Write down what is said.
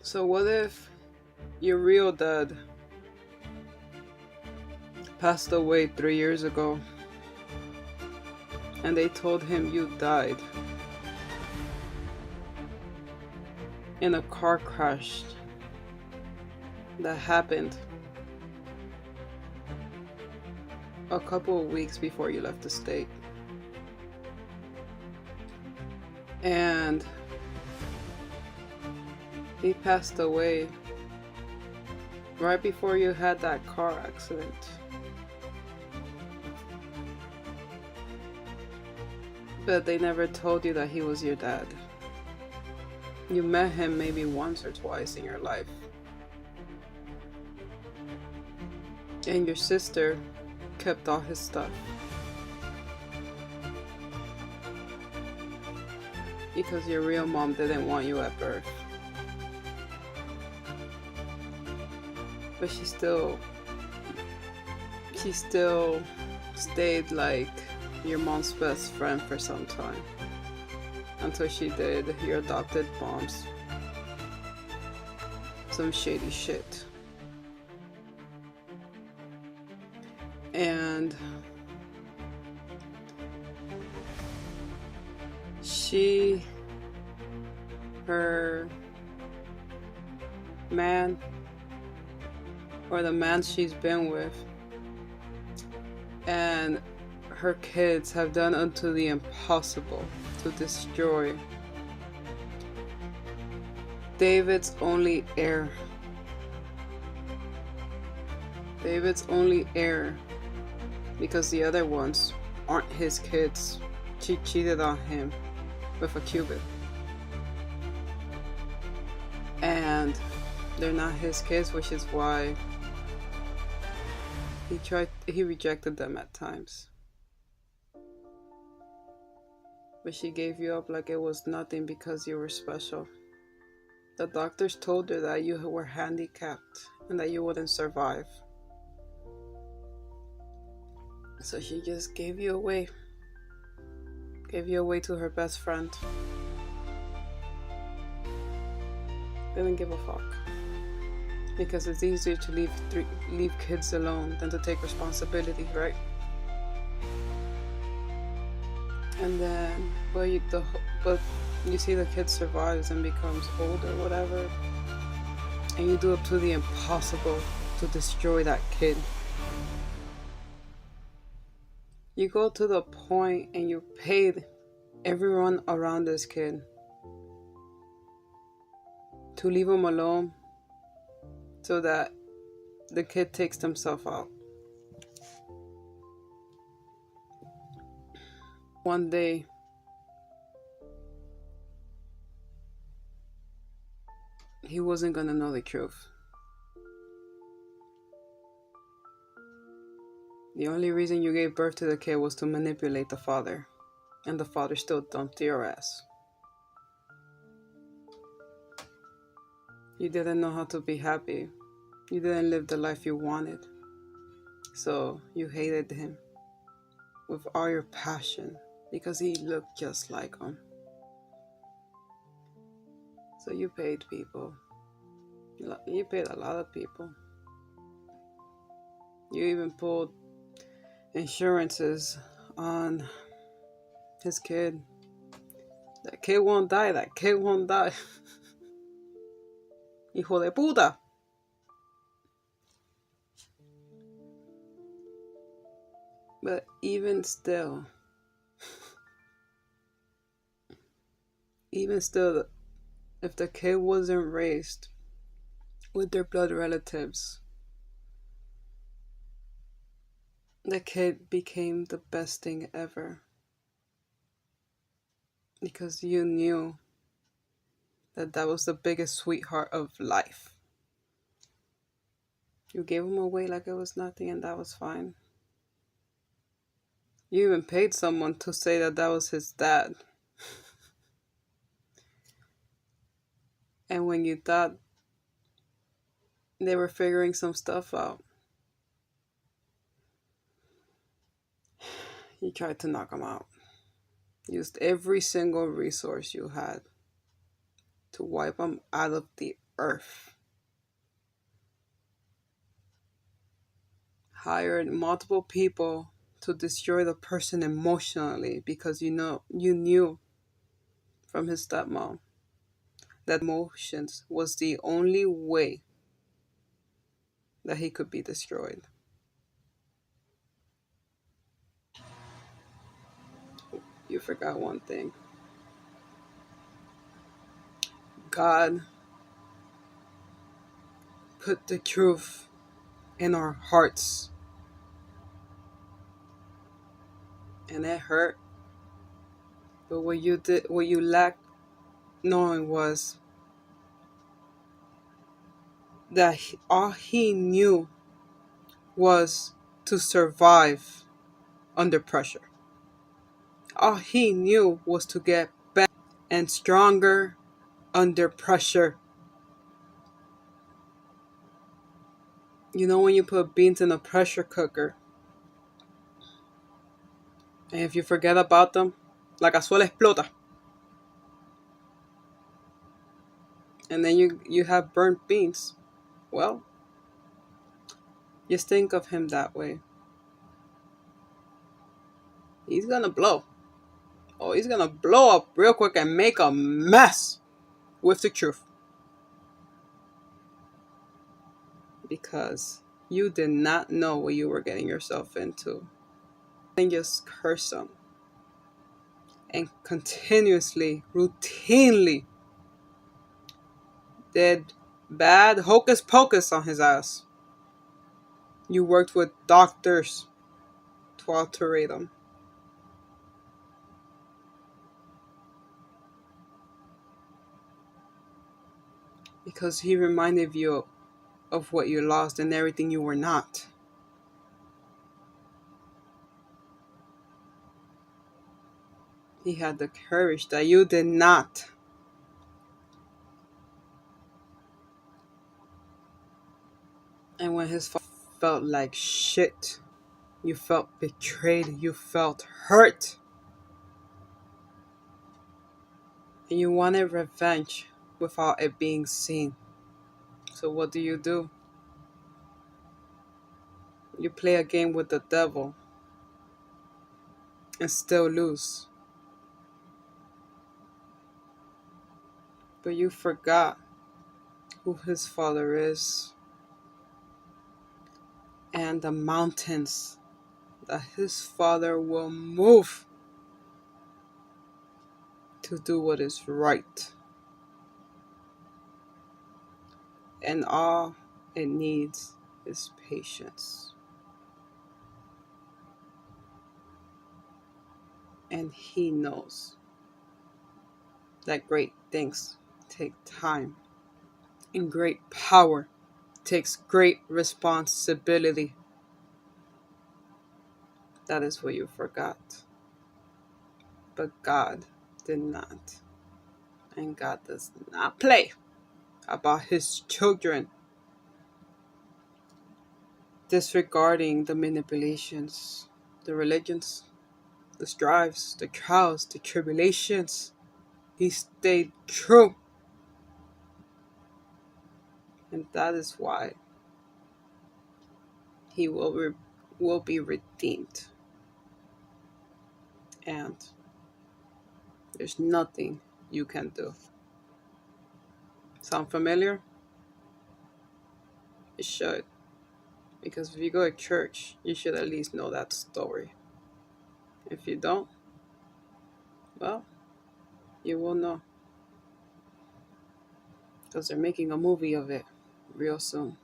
So what if your real dad passed away 3 years ago and they told him you died in a car crash that happened a couple of weeks before you left the state? And he passed away right before you had that car accident. But they never told you that he was your dad. You met him maybe once or twice in your life. And your sister kept all his stuff. Because your real mom didn't want you at birth. But she still stayed like your mom's best friend for some time. Until she did your adopted mom's some shady shit. And her man, or the man she's been with, and her kids have done unto the impossible to destroy David's only heir. David's only heir, because the other ones aren't his kids. She cheated on him with a Cuban. And they're not his kids, which is why he rejected them at times. But she gave you up like it was nothing because you were special. The doctors told her that you were handicapped and that you wouldn't survive. So she just gave you away. Gave you away to her best friend. Didn't give a fuck. Because it's easier to leave kids alone than to take responsibility, right? And then, but you see the kid survives and becomes old or whatever, and you do up to the impossible to destroy that kid. You go to the point and you paid everyone around this kid to leave him alone so that the kid takes himself out. One day, he wasn't gonna know the truth. The only reason you gave birth to the kid was to manipulate the father, and the father still dumped your ass. You didn't know how to be happy. You didn't live the life you wanted. So you hated him with all your passion because he looked just like him. So you paid people. You paid a lot of people. You even pulled insurances on his kid. That kid won't die. That kid won't die. Hijo de puta. But even still, if the kid wasn't raised with their blood relatives, the kid became the best thing ever. Because you knew that was the biggest sweetheart of life. You gave him away like it was nothing, and that was fine. You even paid someone to say that was his dad. And when you thought they were figuring some stuff out, you tried to knock him out. Used every single resource you had to wipe him out of the earth. Hired multiple people to destroy the person emotionally because you knew from his stepmom that emotions was the only way that he could be destroyed. You forgot one thing. God put the truth in our hearts, and it hurt. But what you lacked knowing was that all he knew was to survive under pressure. All he knew was to get better and stronger under pressure. You know when you put beans in a pressure cooker, and if you forget about them, la cazuela explota. And then you have burnt beans. Well, just think of him that way. He's gonna blow. Oh, he's gonna blow up real quick and make a mess with the truth. Because you did not know what you were getting yourself into. And just curse him. And continuously, routinely did bad hocus pocus on his ass. You worked with doctors to alterate him. Because he reminded you of what you lost and everything you were not. He had the courage that you did not. And when his father felt like shit, you felt betrayed, you felt hurt. And you wanted revenge without it being seen. So what do? You play a game with the devil and still lose. But you forgot who his father is and the mountains that his father will move to do what is right. And all it needs is patience. And he knows that great things take time, and great power takes great responsibility. That is what you forgot. But God did not. And God does not play about his children, disregarding the manipulations, the religions, the strives, the trials, the tribulations. He stayed true. And that is why he will be redeemed. And there's nothing you can do. Sound familiar? It should. Because if you go to church, you should at least know that story. If you don't, well, you will know. Because they're making a movie of it real soon.